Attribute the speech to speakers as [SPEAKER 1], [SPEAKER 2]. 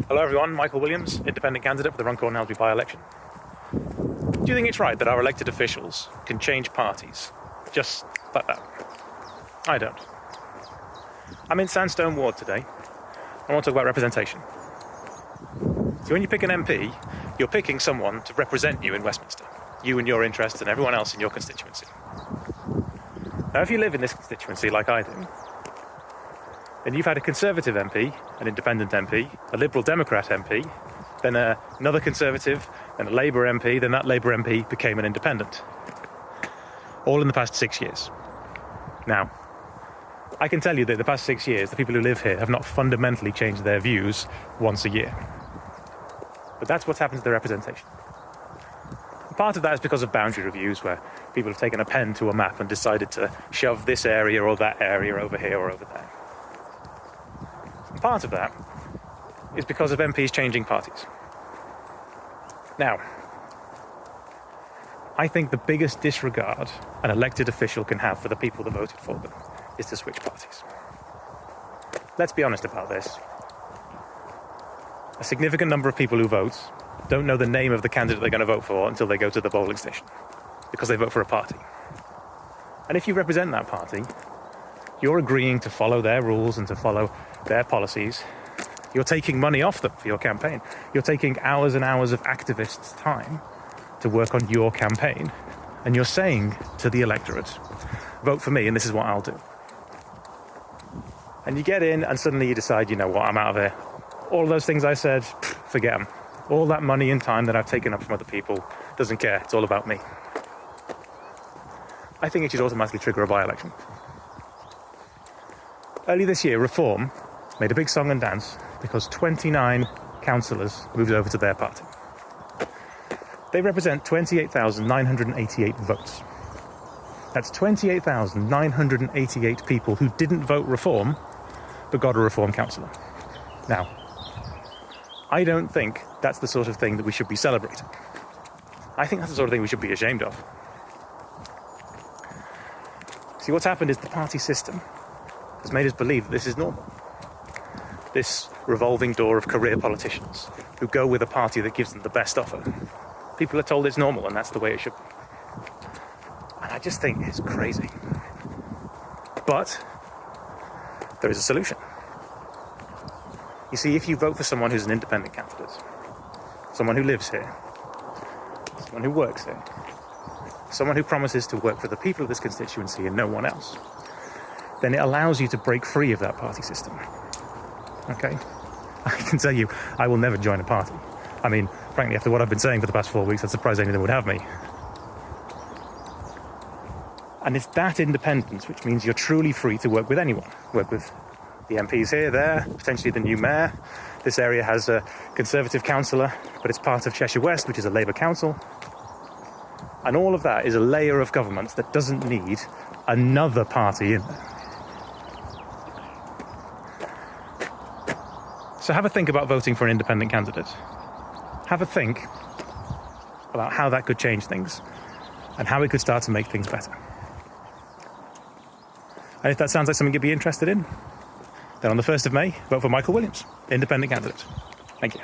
[SPEAKER 1] Hello everyone, Michael Williams, independent candidate for the Runcorn by-election. Do you think it's right that our elected officials can change parties just like that? I don't. I'm in Sandstone Ward today. I want to talk about representation. So when you pick an MP, you're picking someone to represent you in Westminster, you and your interests and everyone else in your constituency. Now if you live in this constituency like I do, then you've had a Conservative MP, an Independent MP, a Liberal Democrat MP, then another Conservative, then a Labour MP, then that Labour MP became an Independent. All in the past 6 years. Now, I can tell you that in the past 6 years, the people who live here have not fundamentally changed their views once a year. But that's what's happened to the representation. Part of that is because of boundary reviews, where people have taken a pen to a map and decided to shove this area or that area over here or over there. And part of that is because of MPs changing parties. Now, I think the biggest disregard an elected official can have for the people that voted for them is to switch parties. Let's be honest about this. A significant number of people who vote don't know the name of the candidate they're going to vote for until they go to the polling station, because they vote for a party. And if you represent that party, you're agreeing to follow their rules and to follow their policies. You're taking money off them for your campaign. You're taking hours and hours of activists' time to work on your campaign. And you're saying to the electorate, vote for me and this is what I'll do. And you get in and suddenly you decide, you know what, I'm out of here. All of those things I said, forget them. All that money and time that I've taken up from other people, doesn't care, it's all about me. I think it should automatically trigger a by-election. Early this year, Reform made a big song and dance because 29 councillors moved over to their party. They represent 28,988 votes. That's 28,988 people who didn't vote Reform, but got a Reform councillor. Now, I don't think that's the sort of thing that we should be celebrating. I think that's the sort of thing we should be ashamed of. See, what's happened is the party system has made us believe that this is normal. This revolving door of career politicians who go with a party that gives them the best offer. People are told it's normal and that's the way it should be. And I just think it's crazy. But there is a solution. You see, if you vote for someone who's an independent candidate, someone who lives here, someone who works here, someone who promises to work for the people of this constituency and no one else, then it allows you to break free of that party system. Okay? I can tell you, I will never join a party. I mean, frankly, after what I've been saying for the past 4 weeks, I'm surprised anyone would have me. And it's that independence which means you're truly free to work with anyone. Work with the MPs here, there, potentially the new mayor. This area has a Conservative councillor, but it's part of Cheshire West, which is a Labour council. And all of that is a layer of government that doesn't need another party in there. So have a think about voting for an independent candidate. Have a think about how that could change things and how it could start to make things better. And if that sounds like something you'd be interested in, then on the 1st of May, vote for Michael Williams, independent candidate. Thank you.